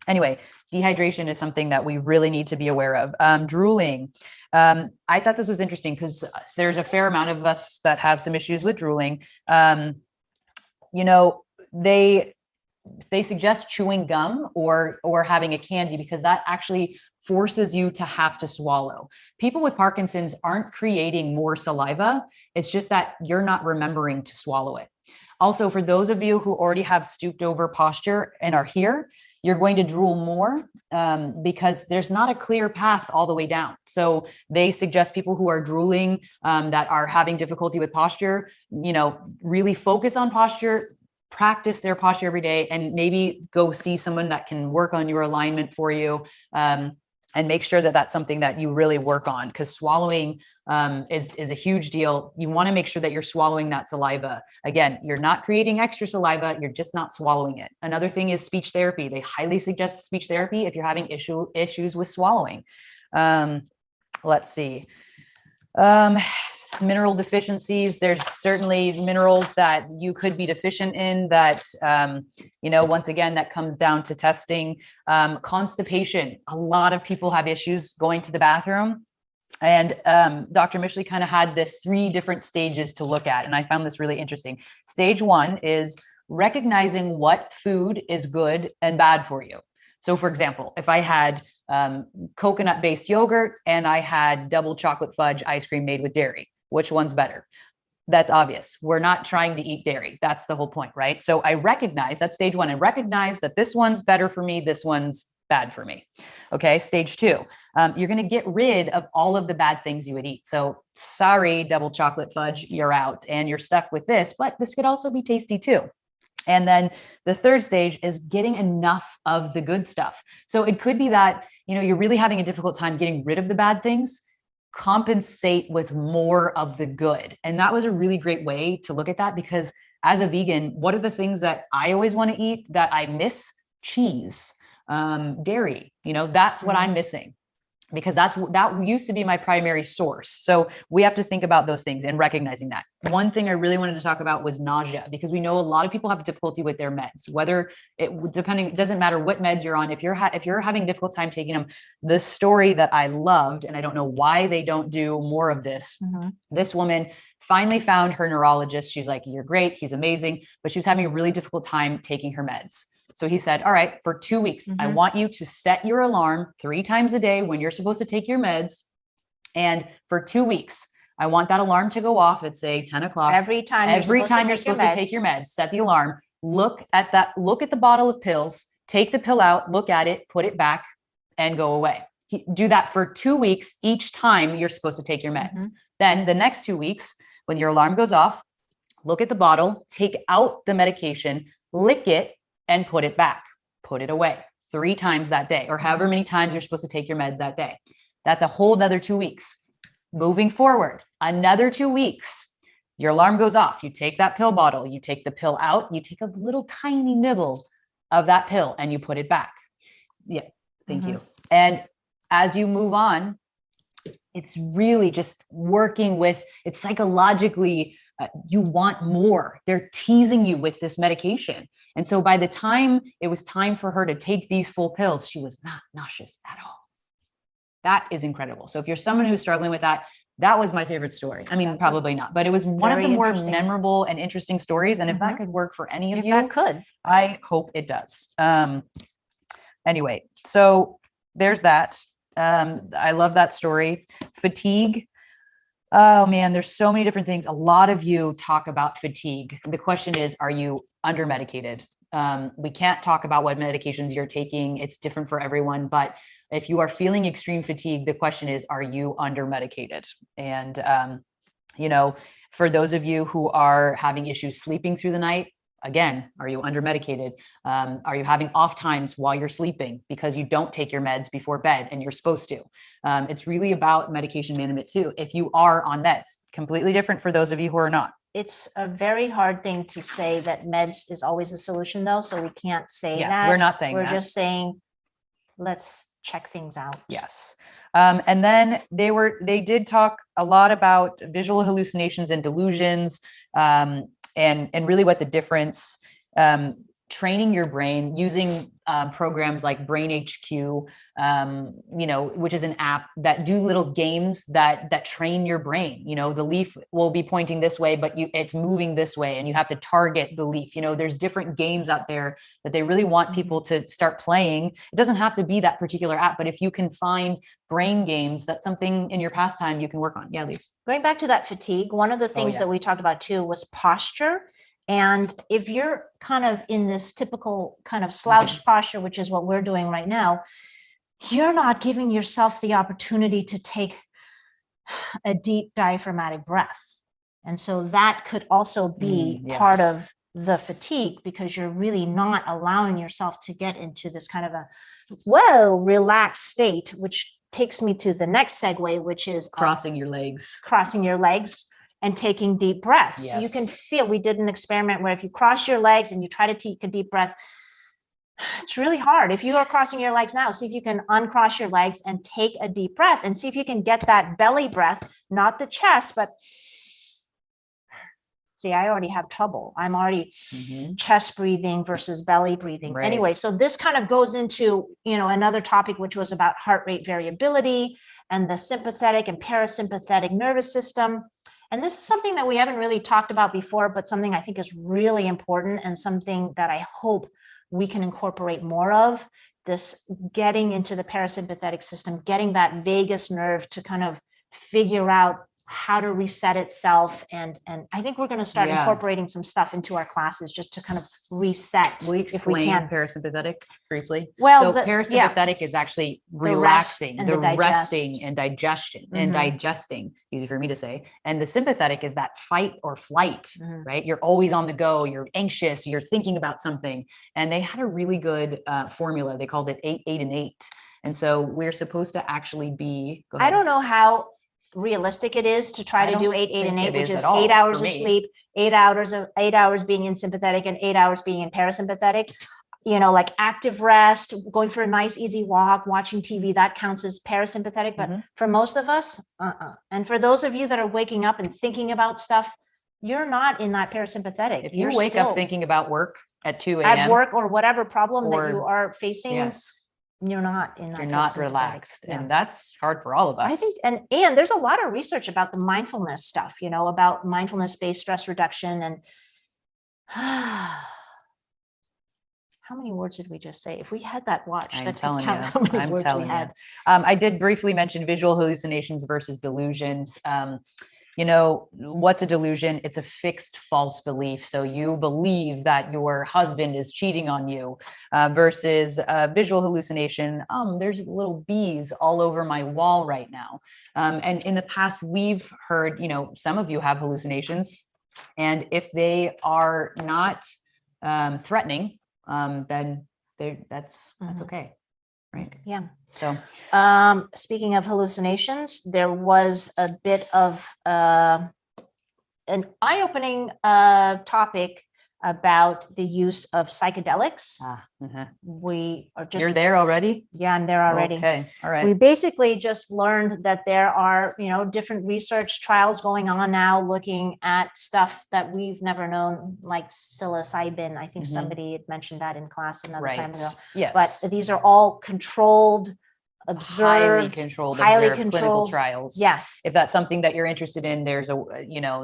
anyway, dehydration is something that we really need to be aware of. Drooling. I thought this was interesting because there's a fair amount of us that have some issues with drooling. They suggest chewing gum or having a candy because that actually forces you to have to swallow. People with Parkinson's aren't creating more saliva. It's just that you're not remembering to swallow it. Also, for those of you who already have stooped over posture and are here, you're going to drool more, because there's not a clear path all the way down. So they suggest people who are drooling, that are having difficulty with posture, really focus on posture, practice their posture every day, and maybe go see someone that can work on your alignment for you. And make sure that that's something that you really work on, because swallowing is a huge deal. You want to make sure that you're swallowing that saliva. Again, you're not creating extra saliva, you're just not swallowing it. Another thing is speech therapy. They highly suggest speech therapy if you're having issues with swallowing. Let's see. Mineral deficiencies. There's certainly minerals that you could be deficient in that, once again, that comes down to testing. Constipation. A lot of people have issues going to the bathroom. And Dr. Mishley kind of had this 3 different stages to look at. And I found this really interesting. Stage 1 is recognizing what food is good and bad for you. So for example, if I had coconut-based yogurt and I had double chocolate fudge ice cream made with dairy, which one's better? That's obvious. We're not trying to eat dairy. That's the whole point, right? So I recognize that's stage 1 and recognize that this one's better for me. This one's bad for me. Okay. Stage 2, you're going to get rid of all of the bad things you would eat. So sorry, double chocolate fudge, you're out and you're stuck with this, but this could also be tasty too. And then the 3rd stage is getting enough of the good stuff. So it could be that, you're really having a difficult time getting rid of the bad things. Compensate with more of the good. And that was a really great way to look at that, because as a vegan, what are the things that I always want to eat that I miss? Cheese, dairy, that's what I'm missing, because that used to be my primary source. So we have to think about those things and recognizing that. One thing I really wanted to talk about was nausea, because we know a lot of people have difficulty with their meds, it doesn't matter what meds you're on. If you're having a difficult time taking them, the story that I loved, and I don't know why they don't do more of this. This woman finally found her neurologist. She's like, "You're great. He's amazing." But she was having a really difficult time taking her meds. So he said, "All right, for 2 weeks, I want you to set your alarm 3 times a day when you're supposed to take your meds. And for 2 weeks, I want that alarm to go off at, say, 10 o'clock. Every time you're supposed to take your meds, set the alarm, look at the bottle of pills, take the pill out, look at it, put it back, and go away. Do that for 2 weeks each time you're supposed to take your meds. Then the next 2 weeks, when your alarm goes off, look at the bottle, take out the medication, lick it, and put it back, put it away 3 times that day, or however many times you're supposed to take your meds that day. That's a whole nother 2 weeks. Moving forward, another 2 weeks, your alarm goes off. You take that pill bottle, you take the pill out, you take a little tiny nibble of that pill and you put it back. Yeah. Thank you. And as you move on, it's really just working with it psychologically. You want more. They're teasing you with this medication. And so by the time it was time for her to take these full pills, she was not nauseous at all. That is incredible. So if you're someone who's struggling with that, that was my favorite story. I mean, That's probably not, but it was one of the more interesting. memorable and interesting stories. And if that could work for any of you, that could, I hope it does. Anyway, so there's that. I love that story. Fatigue. Oh man, there's so many different things. A lot of you talk about fatigue. The question is, are you under medicated? We can't talk about what medications you're taking. It's different for everyone. But if you are feeling extreme fatigue, the question is, are you under medicated? And, you know, for those of you who are having issues sleeping through the night, again, are you under medicated? Are you having off times while you're sleeping because you don't take your meds before bed and you're supposed to? It's really about medication management too. If you are on meds, completely different for those of you who are not. It's a very hard thing to say that meds is always the solution though. So we can't say that. We're not saying that. We're just saying, let's check things out. Yes. And then they did talk a lot about visual hallucinations and delusions, and really what the difference, training your brain using programs like Brain HQ, you know, which is an app that do little games that train your brain. You know, the leaf will be pointing this way, but it's moving this way, and you have to target the leaf. You know, there's different games out there that they really want people to start playing. It doesn't have to be that particular app, but if you can find brain games, that's something in your pastime you can work on. Yeah, Lise. Going back to that fatigue, one of the things that we talked about too was posture. And if you're kind of in this typical kind of slouched posture, which is what we're doing right now, you're not giving yourself the opportunity to take a deep diaphragmatic breath. And so that could also be part of the fatigue, because you're really not allowing yourself to get into this kind of a relaxed state, which takes me to the next segue, which is crossing your legs. And taking deep breaths. Yes. You can feel, we did an experiment where if you cross your legs and you try to take a deep breath, it's really hard. If you are crossing your legs now, see if you can uncross your legs and take a deep breath and see if you can get that belly breath, not the chest, but see, I already have trouble. I'm already chest breathing versus belly breathing. Right. Anyway, so this kind of goes into, you know, another topic, which was about heart rate variability and the sympathetic and parasympathetic nervous system. And this is something that we haven't really talked about before, but something I think is really important and something that I hope we can incorporate more of, this getting into the parasympathetic system, getting that vagus nerve to kind of figure out how to reset itself. And I think we're going to start incorporating some stuff into our classes just to kind of reset. Will you explain parasympathetic briefly? Well, so parasympathetic is actually relaxing, the resting and digestion and digesting, easy for me to say. And the sympathetic is that fight or flight, right? You're always on the go. You're anxious. You're thinking about something. And they had a really good formula. They called it 8, 8, and 8. And so we're supposed to actually be, I don't know how realistic it is to try to do 8, 8, and 8, which is 8 hours of sleep, 8 hours being in sympathetic and 8 hours being in parasympathetic. You know, like active rest, going for a nice easy walk, watching TV, that counts as parasympathetic. But for most of us, and for those of you that are waking up and thinking about stuff, you're not in that parasympathetic. If you wake up thinking about work at 2 a.m. at work or whatever problem that you are facing, you're not in that. You're not relaxed, and that's hard for all of us. I think, and there's a lot of research about the mindfulness stuff, you know, about mindfulness-based stress reduction. And how many words did we just say? If we had that watch, I'm telling you. I did briefly mention visual hallucinations versus delusions. You know, what's a delusion? It's a fixed false belief. So you believe that your husband is cheating on you, versus visual hallucination. There's little bees all over my wall right now. And in the past, we've heard, you know, some of you have hallucinations, and if they are not threatening, then that's okay. Right. Yeah. So, speaking of hallucinations, there was a bit of an eye-opening topic about the use of psychedelics. We are just— You're there already? Yeah, I'm there already. Okay. All right. We basically just learned that there are, you know, different research trials going on now looking at stuff that we've never known, like psilocybin. I think somebody had mentioned that in class another time ago. Yes. But these are all controlled highly observed, controlled, highly observed clinical controlled trials. Yes. If that's something that you're interested in, there's a,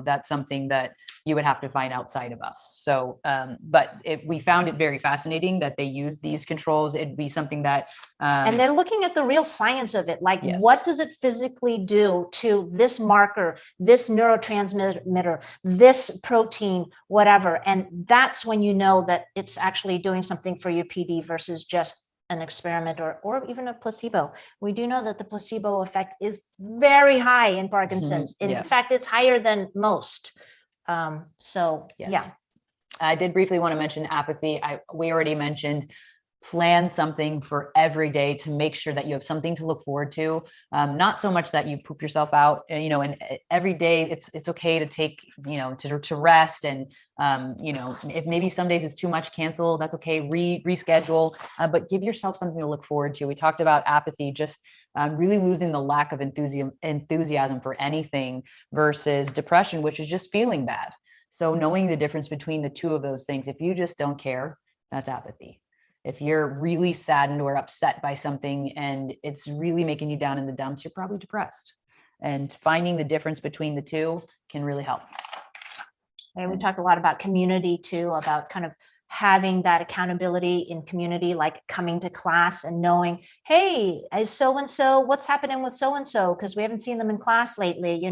that's something that you would have to find outside of us. So, but we found it very fascinating that they use these controls. It'd be something that, and they're looking at the real science of it. Like, Yes. What does it physically do to this marker, this neurotransmitter, this protein, whatever? And that's when you know that it's actually doing something for your PD versus just an experiment or even a placebo. We do know that the placebo effect is very high in Parkinson's. In fact, it's higher than most. So yes. Yeah. I did briefly want to mention apathy. We already mentioned plan something for every day to make sure that you have something to look forward to. Not so much that you poop yourself out, and every day it's okay to take, to rest. And, if maybe some days it's too much, cancel, that's okay. Reschedule, but give yourself something to look forward to. We talked about apathy, just really losing the lack of enthusiasm for anything versus depression, which is just feeling bad. So knowing the difference between the two of those things, if you just don't care, that's apathy. If you're really saddened or upset by something and it's really making you down in the dumps, you're probably depressed. And finding the difference between the two can really help. And we talked a lot about community too, about kind of having that accountability in community, like coming to class and knowing, hey, is so-and-so, what's happening with so-and-so? Because we haven't seen them in class lately,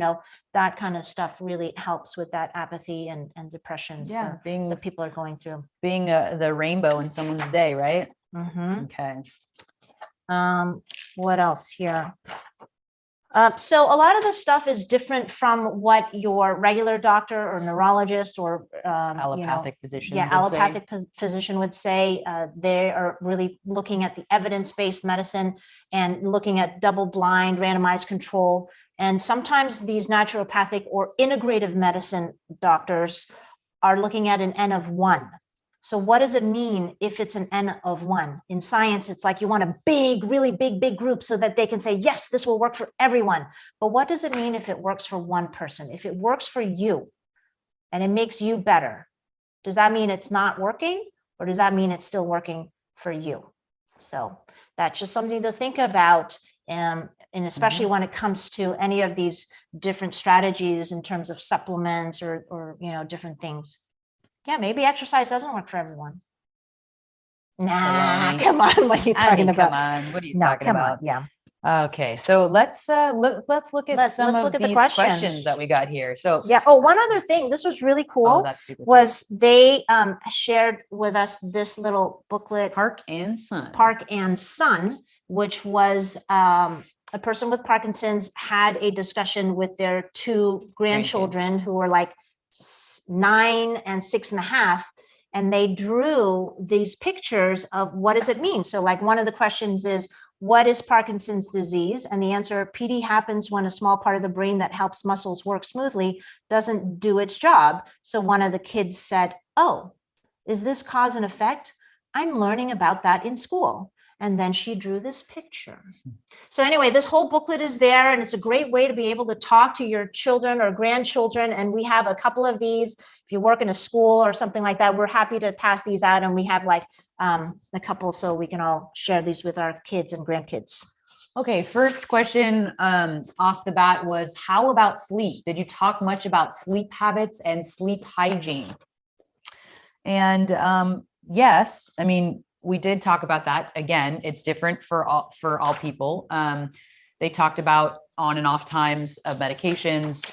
that kind of stuff really helps with that apathy and depression that people are going through. Being the rainbow in someone's day, right? Mm-hmm. Okay. What else here? So a lot of this stuff is different from what your regular doctor or neurologist or allopathic physician physician would say. They are really looking at the evidence-based medicine and looking at double-blind randomized control. And sometimes these naturopathic or integrative medicine doctors are looking at an N of 1. So what does it mean if it's an N of 1? In science, it's like you want a big, really big group so that they can say, yes, this will work for everyone. But what does it mean if it works for one person? If it works for you and it makes you better, does that mean it's not working? Or does that mean it's still working for you? So that's just something to think about. And especially when it comes to any of these different strategies in terms of supplements or different things. Yeah, maybe exercise doesn't work for everyone. Nah, come on. What are you talking about? Come on. What are you talking about? Yeah. Okay, so let's look at some of these questions that we got here. So yeah. Oh, one other thing. This was really cool. That's super was cool. They shared with us this little booklet, Park and Sun, which was a person with Parkinson's had a discussion with their two grandchildren who were like 9 and 6.5, and they drew these pictures of what does it mean. So like one of the questions is, what is Parkinson's disease? And the answer, PD happens when a small part of the brain that helps muscles work smoothly doesn't do its job. So one of the kids said, oh, is this cause and effect? I'm learning about that in school. And then she drew this picture. So anyway, this whole booklet is there, and it's a great way to be able to talk to your children or grandchildren. And we have a couple of these. If you work in a school or something like that, we're happy to pass these out. And we have like a couple so we can all share these with our kids and grandkids. Okay, first question off the bat was, how about sleep? Did you talk much about sleep habits and sleep hygiene? And yes, I mean, we did talk about that. Again, it's different for all people. They talked about on and off times of medications.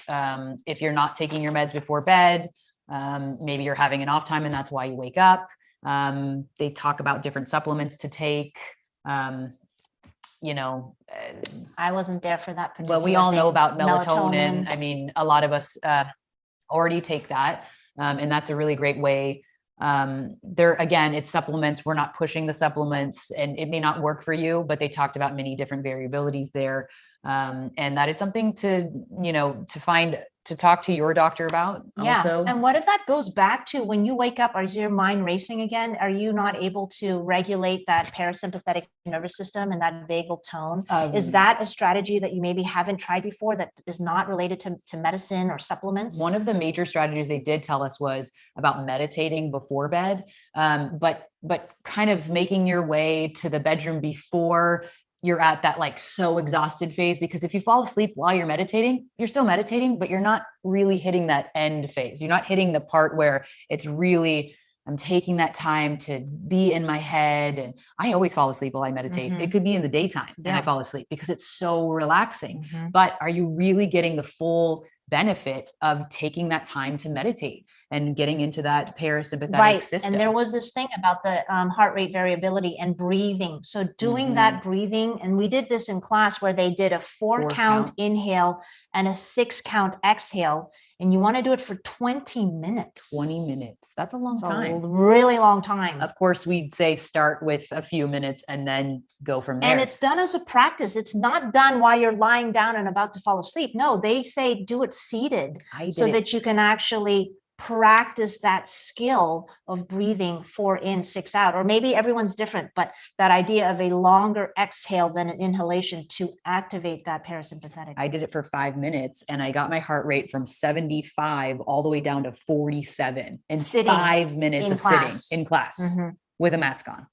If you're not taking your meds before bed, maybe you're having an off time and that's why you wake up. They talk about different supplements to take. I wasn't there for that particular Well, we all thing. know about melatonin. I mean, a lot of us already take that. And that's a really great way. Again, it's supplements. We're not pushing the supplements, and it may not work for you, but they talked about many different variabilities there. And that is something to talk to your doctor about. Yeah. Also. And what if that goes back to when you wake up, is your mind racing again? Are you not able to regulate that parasympathetic nervous system and that vagal tone? Is that a strategy that you maybe haven't tried before that is not related to medicine or supplements? One of the major strategies they did tell us was about meditating before bed, but kind of making your way to the bedroom before you're at that like so exhausted phase, because if you fall asleep while you're meditating, you're still meditating, but you're not really hitting that end phase. You're not hitting the part where it's really, I'm taking that time to be in my head. And I always fall asleep while I meditate. It could be in the daytime and I fall asleep because it's so relaxing. But are you really getting the full benefit of taking that time to meditate and getting into that parasympathetic system? And there was this thing about the heart rate variability and breathing. So doing that breathing, and we did this in class where they did a 4-count inhale and a 6-count exhale. And you want to do it for 20 minutes. 20 minutes. That's a long time. A really long time. Of course, we'd say start with a few minutes and then go from there. And it's done as a practice. It's not done while you're lying down and about to fall asleep. No, they say do it seated so that you can actually practice that skill of breathing 4 in, 6 out, or maybe everyone's different, but that idea of a longer exhale than an inhalation to activate that parasympathetic. I did it for 5 minutes and I got my heart rate from 75 all the way down to 47 in 5 minutes of sitting in class. With a mask on.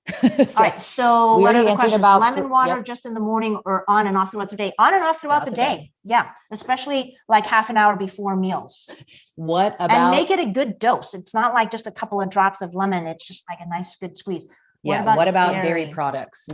So, all right. So what are the questions? About lemon water just in the morning or on and off throughout the day? On and off throughout the day. Yeah. Especially like half an hour before meals. What about? And make it a good dose. It's not like just a couple of drops of lemon. It's just like a nice, good squeeze. What about dairy products?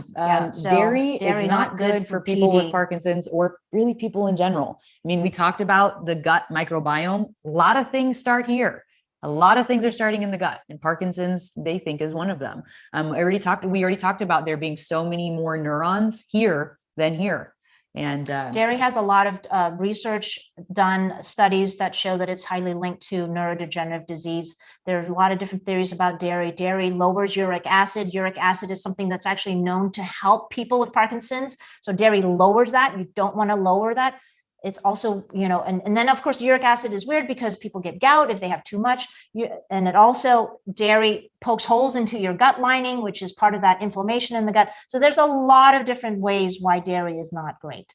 Dairy is not good for people with Parkinson's or really people in general. I mean, we talked about the gut microbiome. A lot of things start here. A lot of things are starting in the gut, and Parkinson's, they think, is one of them. We already talked about there being so many more neurons here than here. And dairy has a lot of research done, studies that show that it's highly linked to neurodegenerative disease. There are a lot of different theories about dairy. Dairy lowers uric acid. Uric acid is something that's actually known to help people with Parkinson's. So dairy lowers that. You don't want to lower that. It's also, and then of course, uric acid is weird because people get gout if they have too much. And it also, dairy pokes holes into your gut lining, which is part of that inflammation in the gut. So there's a lot of different ways why dairy is not great.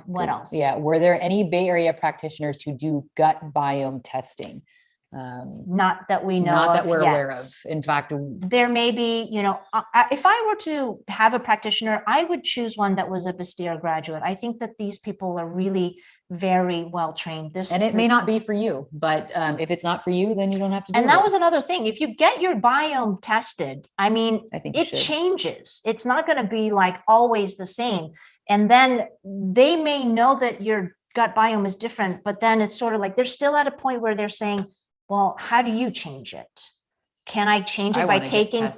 What else? Yeah. Were there any Bay Area practitioners who do gut biome testing? Not that we know not that we're aware of. In fact, there may be, if I were to have a practitioner, I would choose one that was a Bastyr graduate. I think that these people are really very well trained. And it may not be for you, but if it's not for you, then you don't have to do it. And that was another thing. If you get your biome tested, I think it changes. It's not going to be like always the same. And then they may know that your gut biome is different, but then it's sort of like they're still at a point where they're saying, well, how do you change it? Can I change it by taking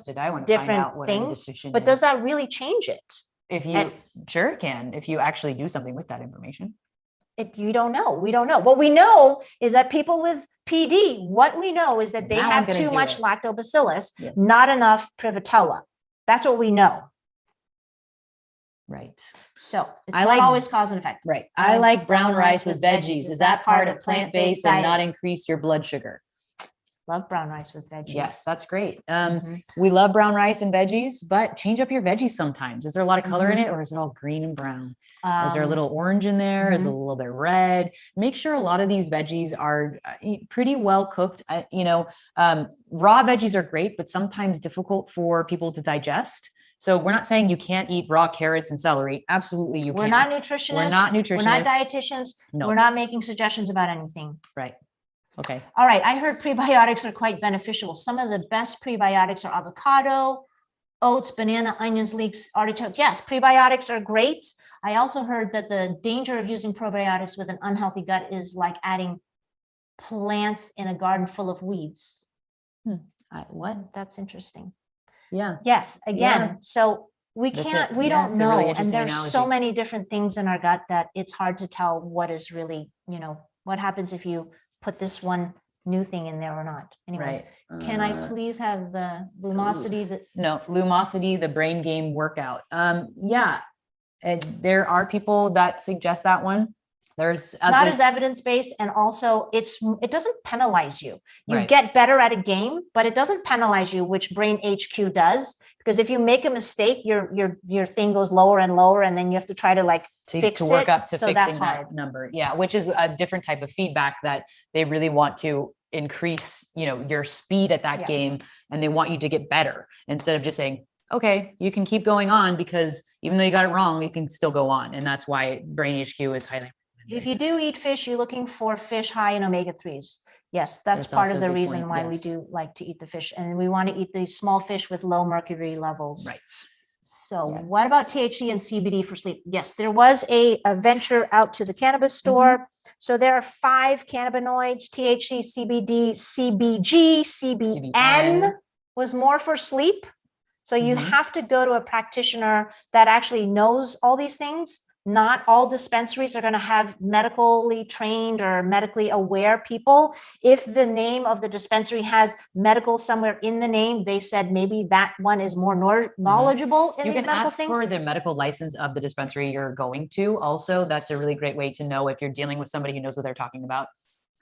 different things? But does that really change it? Sure it can, if you actually do something with that information. You don't know. We don't know. What we know is that people with PD, what we know is that they have too much lactobacillus, not enough Prevotella. That's what we know. Right. So it's not always cause and effect. Right. I like brown rice with veggies. Is that part of plant-based and not increase your blood sugar? Love brown rice with veggies. Yes, that's great. We love brown rice and veggies, but change up your veggies sometimes. Is there a lot of color in it, or is it all green and brown? Is there a little orange in there? Is it a little bit red? Make sure a lot of these veggies are pretty well cooked. Raw veggies are great, but sometimes difficult for people to digest. So we're not saying you can't eat raw carrots and celery. Absolutely, you can. We're not nutritionists. We're not dietitians. No. We're not making suggestions about anything. Right. Okay. All right. I heard prebiotics are quite beneficial. Some of the best prebiotics are avocado, oats, banana, onions, leeks, artichoke. Yes, prebiotics are great. I also heard that the danger of using probiotics with an unhealthy gut is like adding plants in a garden full of weeds. What? That's interesting. Yeah. Yes. Again, so we don't know. Really, and there's so many different things in our gut that it's hard to tell what is really, what happens if you put this one new thing in there or not. Anyways, can I please have the Lumosity? Lumosity, the brain game workout. There are people that suggest that one. There's not as evidence-based, and also it doesn't penalize you. You get better at a game, but it doesn't penalize you, which Brain HQ does. Because if you make a mistake, your thing goes lower and lower, and then you have to try to fix it. Work up to fixing that number. Yeah, which is a different type of feedback that they really want to increase, your speed at that game, and they want you to get better instead of just saying, okay, you can keep going on, because even though you got it wrong, you can still go on. And that's why Brain HQ is highly recommended. If you do eat fish, you're looking for fish high in omega-3s. Yes, that's part of the reason why we do like to eat the fish. And we want to eat these small fish with low mercury levels. Right. So what about THC and CBD for sleep? Yes, there was a venture out to the cannabis store. So there are 5 cannabinoids: THC, CBD, CBG, CBN was more for sleep. So you have to go to a practitioner that actually knows all these things. Not all dispensaries are going to have medically trained or medically aware people. If the name of the dispensary has medical somewhere in the name, they said maybe that one is more knowledgeable in these medical things. You can ask for the medical license of the dispensary you're going to. Also, that's a really great way to know if you're dealing with somebody who knows what they're talking about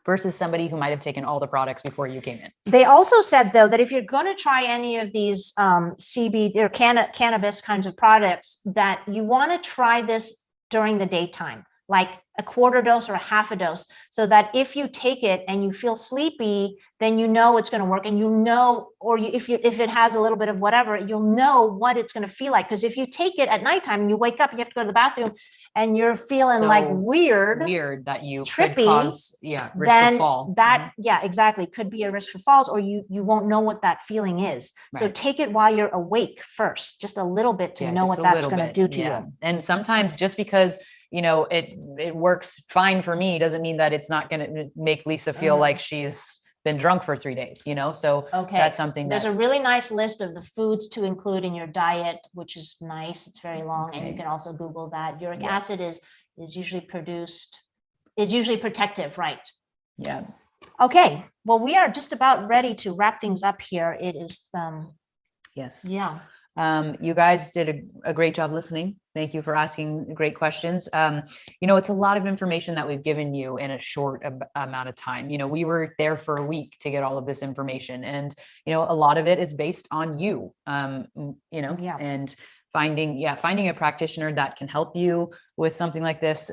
versus somebody who might have taken all the products before you came in. They also said, though, that if you're going to try any of these CBD or cannabis kinds of products, that you want to try this during the daytime, like a quarter dose or a half a dose, so that if you take it and you feel sleepy, then you know it's going to work, and you know, or if it has a little bit of whatever, you'll know what it's going to feel like. Because if you take it at nighttime and you wake up and you have to go to the bathroom and you're feeling like weird that you trippy, could cause risk of fall. That exactly, could be a risk for falls, or you won't know what that feeling is. Right. So take it while you're awake first, just a little bit, to know what that's going to do to you. And sometimes just because it works fine for me doesn't mean that it's not going to make Lisa feel like she's been drunk for 3 days, so that's something. There's a really nice list of the foods to include in your diet, which is nice. It's very long, and you can also Google that. Uric acid is usually protective, right? Yeah. Okay. Well, we are just about ready to wrap things up here. It is yes. Yeah. You guys did a great job listening. Thank you for asking great questions. It's a lot of information that we've given you in a short amount of time. We were there for a week to get all of this information, and, a lot of it is based on you, and finding a practitioner that can help you with something like this,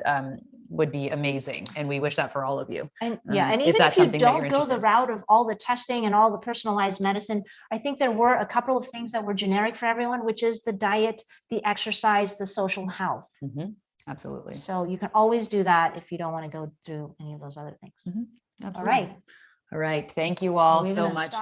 would be amazing. And we wish that for all of you. And and even if you don't go the route of all the testing and all the personalized medicine, I think there were a couple of things that were generic for everyone, which is the diet, the exercise, the social health. Absolutely. So you can always do that if you don't want to go through any of those other things. Absolutely. All right. Thank you all so much.